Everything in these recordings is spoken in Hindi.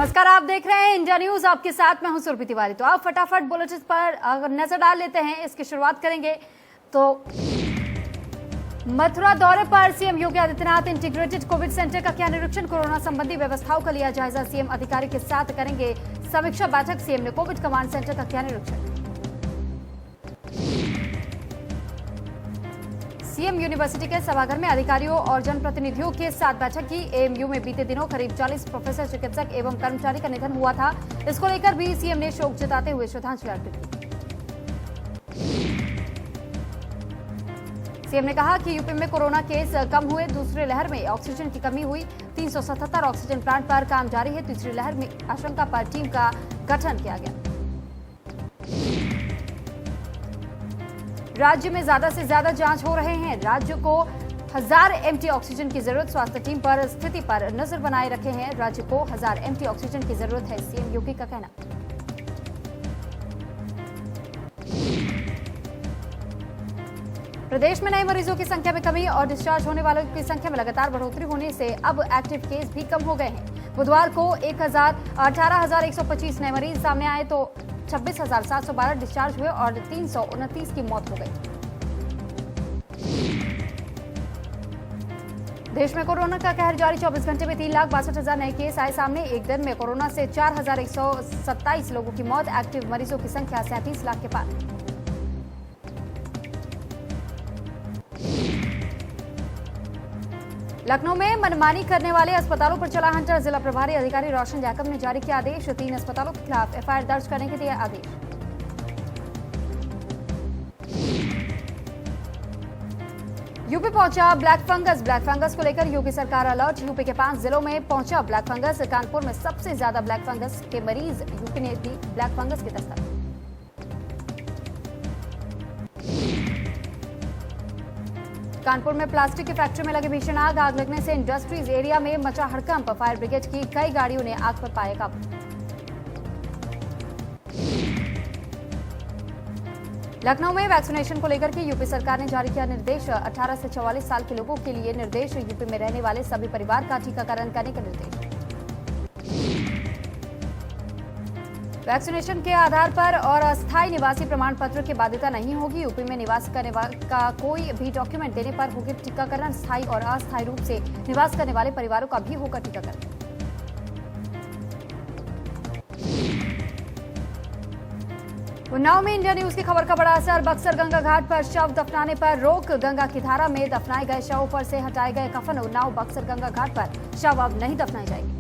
नमस्कार, आप देख रहे हैं इंडिया न्यूज। आपके साथ मैं हूं सुरभि तिवारी। तो आप फटाफट बुलेटिन पर नजर डाल लेते हैं। इसकी शुरुआत करेंगे तो मथुरा दौरे पर CM Yogi Adityanath integrated Covid centre का किया निरीक्षण। कोरोना संबंधी व्यवस्थाओं का लिया जायजा। सीएम अधिकारी के साथ करेंगे समीक्षा बैठक। सीएम ने कोविड कमांड सेंटर का किया निरीक्षण। सीएम यूनिवर्सिटी के सभागार में अधिकारियों और जनप्रतिनिधियों के साथ बैठक की। एएमयू में बीते दिनों करीब 40 प्रोफेसर, चिकित्सक एवं कर्मचारी का निधन हुआ था। इसको लेकर भी सीएम ने शोक जताते हुए श्रद्धांजलि अर्पित की। सीएम ने कहा कि यूपी में कोरोना केस कम हुए। दूसरी लहर में ऑक्सीजन की कमी हुई। 377 ऑक्सीजन प्लांट पर काम जारी है। तीसरी लहर में आशंका पर टीम का गठन किया गया। राज्य में ज्यादा से ज्यादा जांच हो रहे हैं। राज्य को 1000 एमटी ऑक्सीजन की जरूरत। स्वास्थ्य टीम पर स्थिति पर नजर बनाए रखे हैं। राज्य को 1000 एमटी ऑक्सीजन की जरूरत है, सीएम योगी का कहना। प्रदेश में नए मरीजों की संख्या में कमी और डिस्चार्ज होने वालों की संख्या में लगातार बढ़ोतरी होने से अब एक्टिव केस भी कम हो गए हैं। बुधवार को 18,125 नए मरीज सामने आए तो 26,712 डिस्चार्ज हुए और 329 की मौत हो गई। देश में कोरोना का कहर जारी। 24 घंटे में 3,62,000 नए केस आए सामने। एक दिन में कोरोना से 4,127 लोगों की मौत। एक्टिव मरीजों की संख्या 37 लाख के पार। लखनऊ में मनमानी करने वाले अस्पतालों पर चला हंटर। जिला प्रभारी अधिकारी रोशन जैकब ने जारी किया आदेश। 3 अस्पतालों के खिलाफ एफआईआर दर्ज करने के दिए आदेश। यूपी पहुंचा ब्लैक फंगस। ब्लैक फंगस को लेकर योगी सरकार अलर्ट। यूपी के 5 जिलों में पहुंचा ब्लैक फंगस। कानपुर में सबसे ज्यादा ब्लैक फंगस के मरीज। यूपी ने दी ब्लैक फंगस की दस्तक। कानपुर में प्लास्टिक की फैक्ट्री में लगी भीषण आग। आग लगने से इंडस्ट्रीज एरिया में मचा हड़कंप। फायर ब्रिगेड की कई गाड़ियों ने आग पर पाया काबू। लखनऊ में वैक्सीनेशन को लेकर के यूपी सरकार ने जारी किया निर्देश। 18 से 44 साल के लोगों के लिए निर्देश। यूपी में रहने वाले सभी परिवार का टीकाकरण करने का निर्देश। वैक्सीनेशन के आधार पर और अस्थायी निवासी प्रमाण पत्र की बाध्यता नहीं होगी। यूपी में निवास करने का कोई भी डॉक्यूमेंट देने पर होगी टीकाकरण। स्थायी और अस्थायी रूप से निवास करने वाले परिवारों का भी होगा टीकाकरण। उन्नाव में इंडिया न्यूज की खबर का बड़ा असर। बक्सर गंगा घाट पर शव दफनाने पर रोक। गंगा की धारा में दफनाए गए शवों पर से हटाए गए कफन। उन्नाव बक्सर गंगा घाट पर शव अब नहीं दफनाए जाएंगे।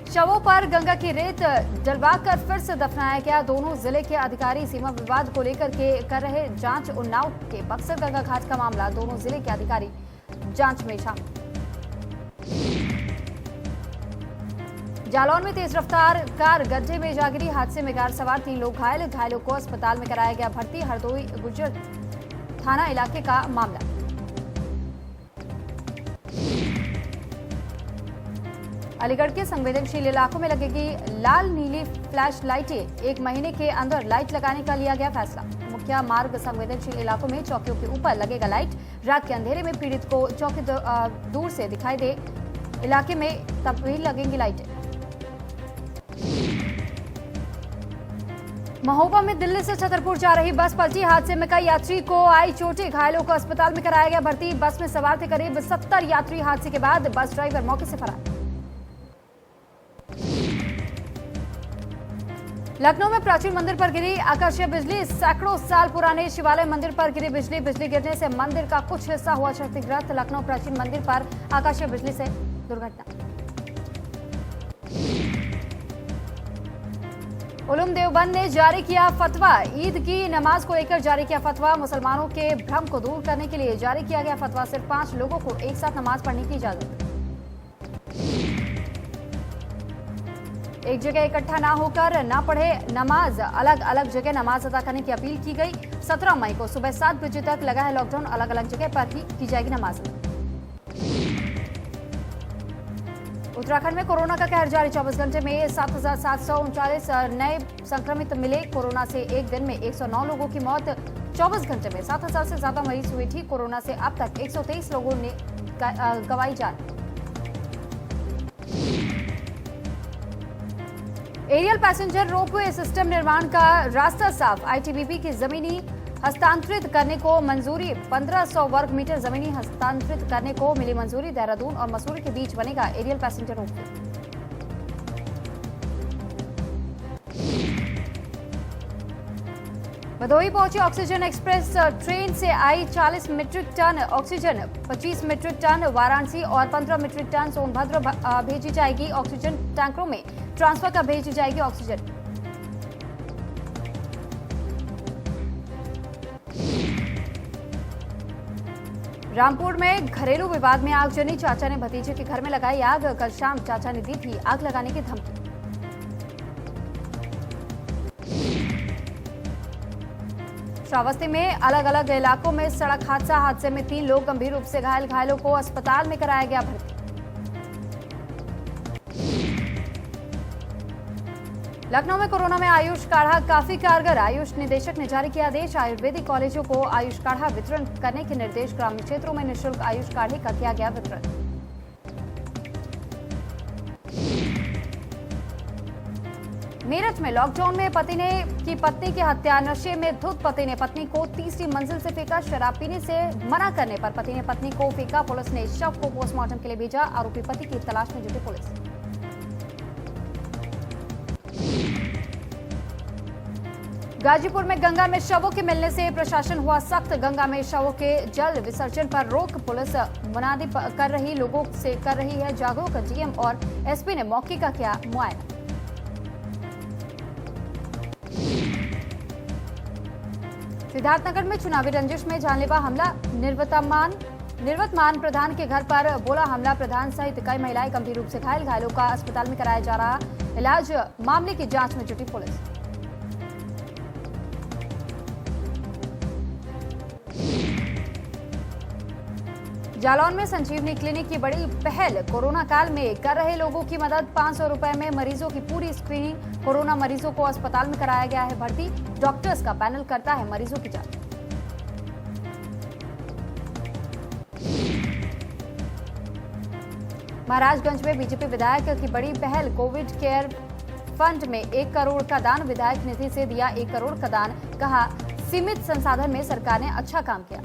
शवों पर गंगा की रेत डलवाकर फिर से दफनाया गया। दोनों जिले के अधिकारी सीमा विवाद को लेकर के कर रहे जांच। उन्नाव के बक्सर गंगा घाट का मामला, दोनों जिले के अधिकारी जांच में शामिल। जालौन में तेज रफ्तार कार गड्ढे में जा गिरी। हादसे में कार सवार 3 लोग घायल। घायलों को अस्पताल में कराया गया भर्ती। हरदोई गुजर थाना इलाके का मामला। अलीगढ़ के संवेदनशील इलाकों में लगेगी लाल नीली फ्लैश लाइटें। 1 महीने के अंदर लाइट लगाने का लिया गया फैसला। मुख्य मार्ग संवेदनशील इलाकों में चौकियों के ऊपर लगेगा लाइट। रात के अंधेरे में पीड़ित को चौकी दूर से दिखाई दे इलाके में तब भी लगेंगी लाइटें। महोबा में दिल्ली से छतरपुर जा रही बस पलटी। हादसे में कई यात्री को आई चोटें। घायलों को अस्पताल में कराया गया भर्ती। बस में सवार थे करीब 70 यात्री। हादसे के बाद बस ड्राइवर मौके से फरार। लखनऊ में प्राचीन मंदिर पर गिरी आकाशीय बिजली। सैकड़ों साल पुराने शिवालय मंदिर पर गिरी बिजली। बिजली गिरने से मंदिर का कुछ हिस्सा हुआ क्षतिग्रस्त। लखनऊ प्राचीन मंदिर पर आकाशीय बिजली से दुर्घटना। उलूम देवबंद ने जारी किया फतवा। ईद की नमाज को लेकर जारी किया फतवा। मुसलमानों के भ्रम को दूर करने के लिए जारी किया गया फतवा। सिर्फ 5 लोगों को एक साथ नमाज पढ़ने की इजाजत। एक जगह इकट्ठा ना होकर ना पढ़े नमाज। अलग अलग जगह नमाज अदा करने की अपील की गई। 17 मई को सुबह 7 बजे तक लगा है लॉकडाउन। अलग अलग जगह पर ही की जाएगी नमाज। उत्तराखंड में कोरोना का कहर जारी। 24 घंटे में 7,739 नए संक्रमित मिले। कोरोना से एक दिन में 109 लोगों की मौत। 24 घंटे में 7,000 से ज्यादा मरीज हुए ठीक। कोरोना से अब तक 123 लोगों गंवाई जान। एरियल पैसेंजर रोपवे सिस्टम निर्माण का रास्ता साफ। आईटीबीपी की जमीनी हस्तांतरित करने को मंजूरी। 1500 वर्ग मीटर जमीनी हस्तांतरित करने को मिली मंजूरी। देहरादून और मसूरी के बीच बनेगा एरियल पैसेंजर रोपवे। भदोही पहुंची ऑक्सीजन एक्सप्रेस ट्रेन से आई 40 metric tonne oxygen. 25 metric tonne Varanasi और 15 मीट्रिक टन सोनभद्र भेजी जाएगी। ऑक्सीजन टैंकरों में ट्रांसफर कर भेजी जाएगी ऑक्सीजन। रामपुर में घरेलू विवाद में आगजनी। चाचा ने भतीजे के घर में लगाई आग। कल शाम चाचा ने दी थी आग लगाने की धमकी। श्रावस्ती में अलग अलग इलाकों में सड़क हादसा। हादसे में 3 लोग गंभीर रूप से घायल। घायलों को अस्पताल में कराया गया भर्ती। लखनऊ में कोरोना में आयुष काढ़ा काफी कारगर। आयुष निदेशक ने जारी किया आदेश। आयुर्वेदिक कॉलेजों को आयुष काढ़ा वितरण करने के निर्देश। ग्रामीण क्षेत्रों में निःशुल्क आयुष काढ़े का किया गया वितरण। मेरठ में लॉकडाउन में पति की पत्नी की हत्या। नशे में धुत पति ने पत्नी को तीसरी मंजिल से फेंका। शराब पीने से मना करने पर पति ने पत्नी को फेंका। पुलिस ने शव को पोस्टमार्टम के लिए भेजा। आरोपी पति की तलाश में जुटी पुलिस। गाजीपुर में गंगा में शवों के मिलने से प्रशासन हुआ सख्त। गंगा में शवों के जल विसर्जन पर रोक। पुलिस मुनादी कर रही लोगों से कर रही है जागरूक। डीएम और एसपी ने मौके का किया मुआयना। सिद्धार्थनगर में चुनावी रंजिश में जानलेवा हमला। निवर्तमान प्रधान के घर पर बोला हमला। प्रधान सहित कई महिलाएं गंभीर रूप से घायल। घायलों का अस्पताल में कराया जा रहा इलाज। मामले की जांच में जुटी पुलिस। जालौन में संजीवनी क्लिनिक की बड़ी पहल। कोरोना काल में कर रहे लोगों की मदद। 500 रुपए में मरीजों की पूरी स्क्रीनिंग। कोरोना मरीजों को अस्पताल में कराया गया है भर्ती। डॉक्टर्स का पैनल करता है मरीजों की जांच। महाराजगंज में बीजेपी विधायक की बड़ी पहल। कोविड केयर फंड में 1 करोड़ का दान। विधायक निधि से दिया 1 करोड़ का दान। कहा सीमित संसाधन में सरकार ने अच्छा काम किया।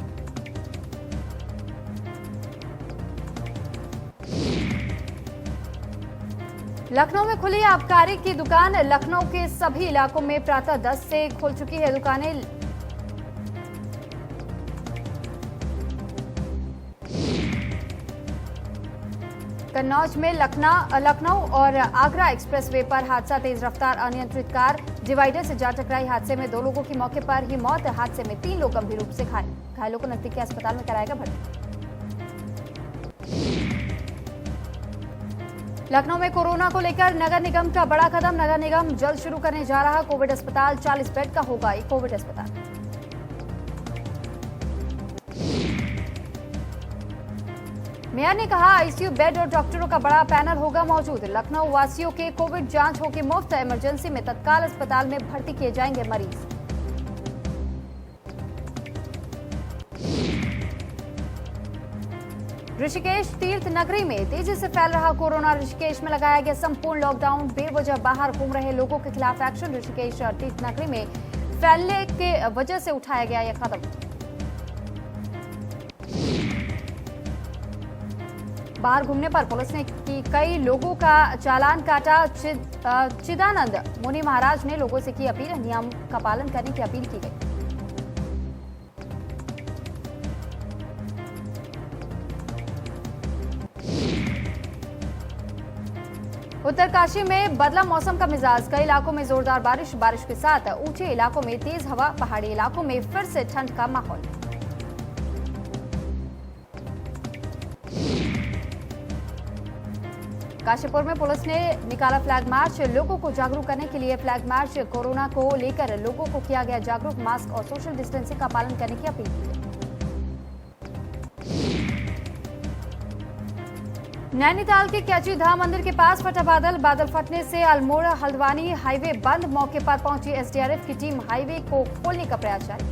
लखनऊ में खुली आबकारी की दुकान। लखनऊ के सभी इलाकों में प्रातः 10 से खुल चुकी है दुकानें। कन्नौज में लखनऊ और आगरा एक्सप्रेसवे पर हादसा। तेज रफ्तार अनियंत्रित कार डिवाइडर से जा टकराई। हादसे में 2 लोगों की मौके पर ही मौत। हादसे में 3 लोग गंभीर रूप से घायल। घायलों को नजदीकी अस्पताल में कराया गया भर्ती। लखनऊ में कोरोना को लेकर नगर निगम का बड़ा कदम। नगर निगम जल्द शुरू करने जा रहा कोविड अस्पताल। 40 बेड का होगा ये कोविड अस्पताल। मेयर ने कहा आईसीयू बेड और डॉक्टरों का बड़ा पैनल होगा मौजूद। लखनऊ वासियों के कोविड जांच होगी मुफ्त। इमरजेंसी में तत्काल अस्पताल में भर्ती किए जाएंगे मरीज। ऋषिकेश तीर्थ नगरी में तेजी से फैल रहा कोरोना। ऋषिकेश में लगाया गया संपूर्ण लॉकडाउन। बेवजह बाहर घूम रहे लोगों के खिलाफ एक्शन। ऋषिकेश तीर्थ नगरी में फैलने के वजह से उठाया गया यह कदम। बाहर घूमने पर पुलिस ने कई लोगों का चालान काटा। चिदानंद मुनि महाराज ने लोगों से की अपील। नियम का पालन करने की अपील की गई। उत्तरकाशी में बदला मौसम का मिजाज। कई इलाकों में जोरदार बारिश के साथ ऊंचे इलाकों में तेज हवा। पहाड़ी इलाकों में फिर से ठंड का माहौल। काशीपुर में पुलिस ने निकाला फ्लैग मार्च। लोगों को जागरूक करने के लिए फ्लैग मार्च। कोरोना को लेकर लोगों को किया गया जागरूक। मास्क और सोशल डिस्टेंसिंग का पालन करने की अपील की। नैनीताल के कैची धाम मंदिर के पास फटा बादल। बादल फटने से अल्मोड़ा हल्द्वानी हाईवे बंद। मौके पर पहुंची एसडीआरएफ की टीम। हाईवे को खोलने का प्रयास जारी।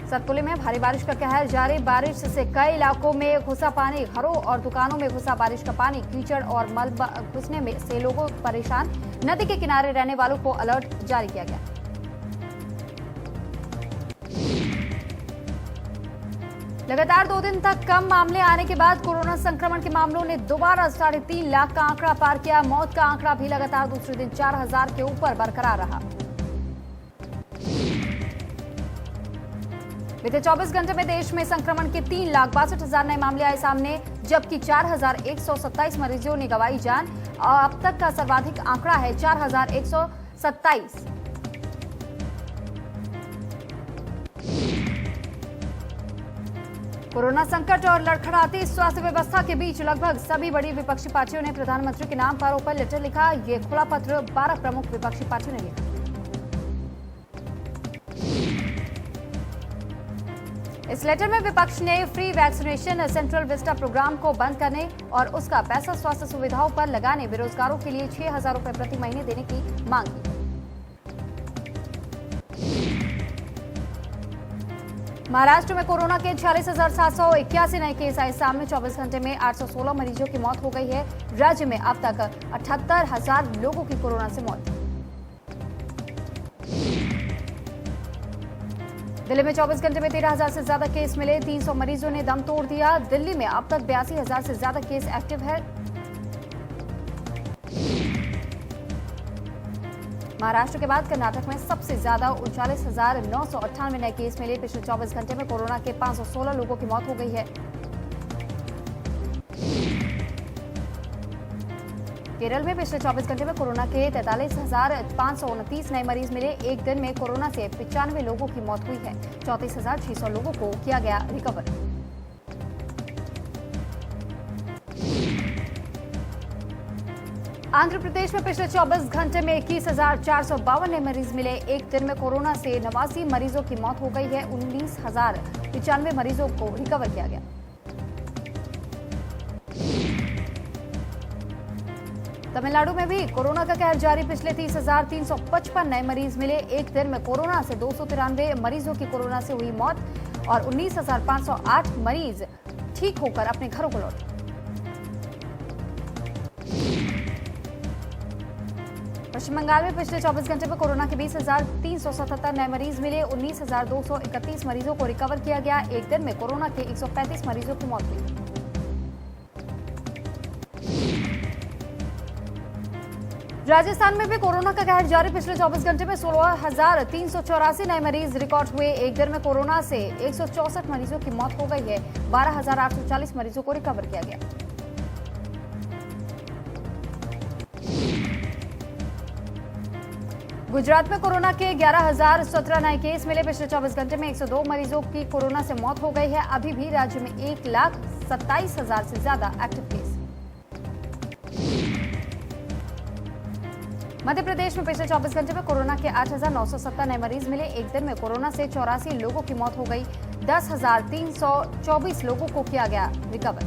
सतपुली में भारी बारिश का कहर जारी। बारिश से कई इलाकों में घुसा पानी, घरों और दुकानों में घुसा बारिश का पानी। कीचड़ और मलबा घुसने में से लोगों परेशान। नदी के किनारे रहने वालों को अलर्ट जारी किया गया। लगातार 2 दिन तक कम मामले आने के बाद कोरोना संक्रमण के मामलों ने दोबारा 3.5 लाख का आंकड़ा पार किया। मौत का आंकड़ा भी लगातार दूसरे दिन 4000 के ऊपर बरकरार रहा। बीते 24 घंटे में देश में संक्रमण के 3,62,000 नए मामले आए सामने, जबकि 4,127 मरीजों ने गंवाई जान। और अब तक का सर्वाधिक आंकड़ा है 4,127। कोरोना संकट और लड़खड़ाती स्वास्थ्य व्यवस्था के बीच लगभग सभी बड़ी विपक्षी पार्टियों ने प्रधानमंत्री के नाम पर ओपन लेटर लिखा। ये खुला पत्र 12 प्रमुख विपक्षी पार्टियों ने लिखा। इस लेटर में विपक्ष ने free vaccination central vista programme को बंद करने और उसका पैसा स्वास्थ्य सुविधाओं पर लगाने, बेरोजगारों के लिए 6,000 रुपए प्रति महीने देने की मांग की। महाराष्ट्र में कोरोना के 46,781 नए केस आए सामने। 24 घंटे में 816 मरीजों की मौत हो गई है। राज्य में अब तक 78,000 लोगों की कोरोना से मौत। दिल्ली में 24 घंटे में 13,000 से ज्यादा केस मिले। 300 मरीजों ने दम तोड़ दिया। दिल्ली में अब तक 82,000 से ज्यादा केस एक्टिव है। महाराष्ट्र के बाद कर्नाटक में सबसे ज्यादा 39,998 नए केस मिले। पिछले 24 घंटे में कोरोना के 516 लोगों की मौत हो गई है। केरल में पिछले 24 घंटे में कोरोना के 43,529 नए मरीज मिले। एक दिन में कोरोना से 95 लोगों की मौत हुई है। 34,600 लोगों को किया गया रिकवर। आंध्र प्रदेश में पिछले 24 घंटे में 21,452 नए मरीज मिले। एक दिन में कोरोना से 89 मरीजों की मौत हो गई है। 19,095 मरीजों को रिकवर किया गया। तमिलनाडु में भी कोरोना का कहर जारी। पिछले 30,355 नए मरीज मिले। एक दिन में कोरोना से 293 मरीजों की कोरोना से हुई मौत और 19,508 मरीज ठीक होकर अपने घरों को लौटे। पश्चिम बंगाल में पिछले 24 घंटे में कोरोना के 20,377 नए मरीज मिले। 19,231 मरीजों को रिकवर किया गया। एक दिन में कोरोना के 135 मरीजों की मौत हुई। राजस्थान में भी कोरोना का कहर जारी। पिछले 24 घंटे में 16,384 नए मरीज रिकॉर्ड हुए। एक दिन में कोरोना से 164 मरीजों की मौत हो गई है। 12,840 मरीजों को रिकवर किया गया। गुजरात में कोरोना के 11,017 नए केस मिले। पिछले 24 घंटे में 102 मरीजों की कोरोना से मौत हो गई है। अभी भी राज्य में 1,27,000 से ज्यादा एक्टिव केस। मध्य प्रदेश में पिछले 24 घंटे में कोरोना के 8,970 नए मरीज मिले। एक दिन में कोरोना से 84 लोगों की मौत हो गई। 10,324 लोगों को किया गया रिकवर।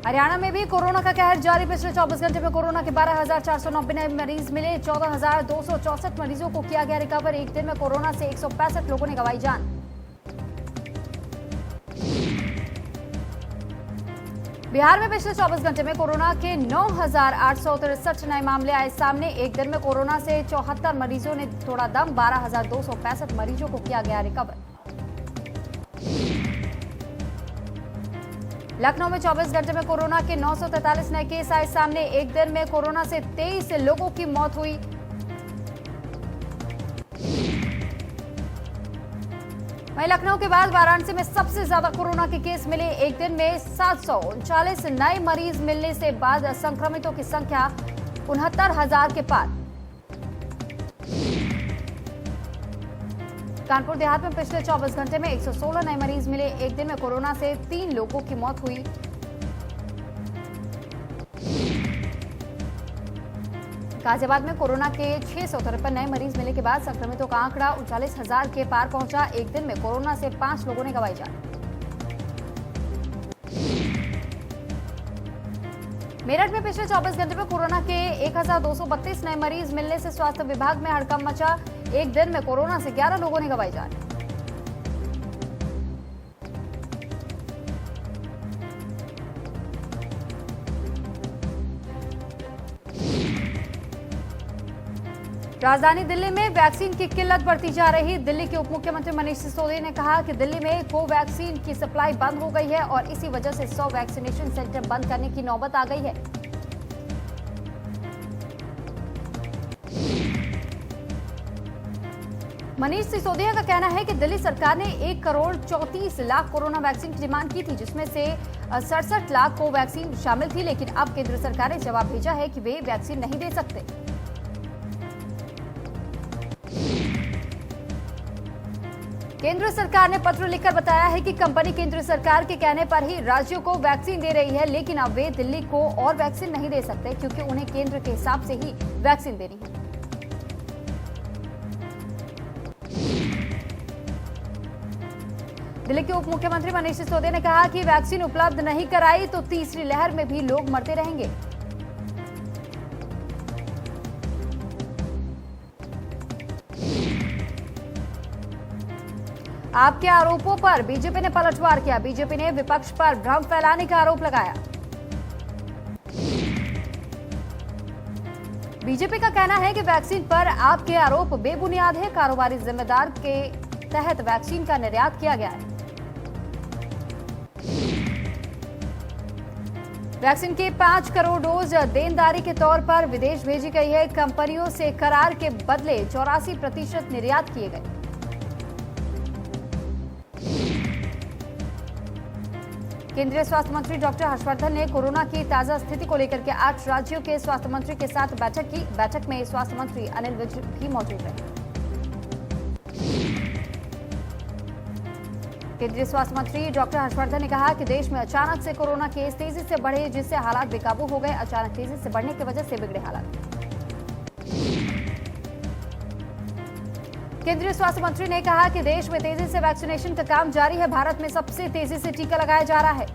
हरियाणा में भी कोरोना का कहर जारी। पिछले 24 घंटे में कोरोना के 12,490 नए मरीज मिले। 14,264 मरीजों को किया गया रिकवर। एक दिन में कोरोना से 165 लोगों ने गंवाई जान। बिहार में पिछले 24 घंटे में कोरोना के 9,863 नए मामले आए सामने। एक दिन में कोरोना से 74 मरीजों ने तोड़ा दम। 12,265 मरीजों को किया गया रिकवर। लखनऊ में 24 घंटे में कोरोना के 943 नए केस आए सामने। एक दिन में कोरोना से 23 लोगों की मौत हुई। वहीं लखनऊ के बाद वाराणसी में सबसे ज्यादा कोरोना के केस मिले। एक दिन में 739 नए मरीज मिलने से बाद संक्रमितों की संख्या 69,000 के पार। कानपुर देहात में पिछले 24 घंटे में 116 नए मरीज मिले। एक दिन में कोरोना से 3 लोगों की मौत हुई। गाजियाबाद में कोरोना के 653 नए मरीज मिलने के बाद संक्रमितों का आंकड़ा 39,000 के पार पहुंचा। एक दिन में कोरोना से 5 लोगों ने गंवाई जान। मेरठ में पिछले 24 घंटे में कोरोना के 1232 नए मरीज मिलने से स्वास्थ्य विभाग में हड़कंप मचा। एक दिन में कोरोना से 11 लोगों ने गंवाई जान। राजधानी दिल्ली में वैक्सीन की किल्लत बढ़ती जा रही। दिल्ली के उप मुख्यमंत्री मनीष सिसोदिया ने कहा कि दिल्ली में कोवैक्सीन की सप्लाई बंद हो गई है और इसी वजह से 100 वैक्सीनेशन सेंटर बंद करने की नौबत आ गई है। मनीष सिसोदिया का कहना है कि दिल्ली सरकार ने 1 करोड़ 34 लाख कोरोना वैक्सीन की डिमांड की थी, जिसमें से 67 लाख कोवैक्सीन शामिल थी, लेकिन अब केंद्र सरकार ने जवाब भेजा है कि वे वैक्सीन नहीं दे सकते। केंद्र सरकार ने पत्र लिखकर बताया है कि कंपनी केंद्र सरकार के कहने पर ही राज्यों को वैक्सीन दे रही है, लेकिन अब वे दिल्ली को और वैक्सीन नहीं दे सकते क्योंकि उन्हें केंद्र के हिसाब से ही वैक्सीन देनी है। दिल्ली के उप मुख्यमंत्री मनीष सिसोदिया ने कहा कि वैक्सीन उपलब्ध नहीं कराई तो तीसरी लहर में भी लोग मरते रहेंगे। आपके आरोपों पर बीजेपी ने पलटवार किया। बीजेपी ने विपक्ष पर भ्रम फैलाने का आरोप लगाया। बीजेपी का कहना है कि वैक्सीन पर आपके आरोप बेबुनियाद है। कारोबारी जिम्मेदार के तहत वैक्सीन का निर्यात किया गया है। वैक्सीन के 5 करोड़ डोज देनदारी के तौर पर विदेश भेजी गई है। कंपनियों से करार के बदले 84% निर्यात किए गए। केंद्रीय स्वास्थ्य मंत्री डॉक्टर हर्षवर्धन ने कोरोना की ताजा स्थिति को लेकर के 8 राज्यों के स्वास्थ्य मंत्री के साथ बैठक की। बैठक में स्वास्थ्य मंत्री अनिल विज भी मौजूद रहे। केंद्रीय स्वास्थ्य मंत्री डॉक्टर हर्षवर्धन ने कहा कि देश में अचानक से कोरोना केस तेजी से बढ़े, जिससे हालात बेकाबू हो गए। अचानक तेजी से बढ़ने की वजह से बिगड़े हालात। केंद्रीय स्वास्थ्य मंत्री ने कहा कि देश में तेजी से वैक्सीनेशन का काम जारी है। भारत में सबसे तेजी से टीका लगाया जा रहा है।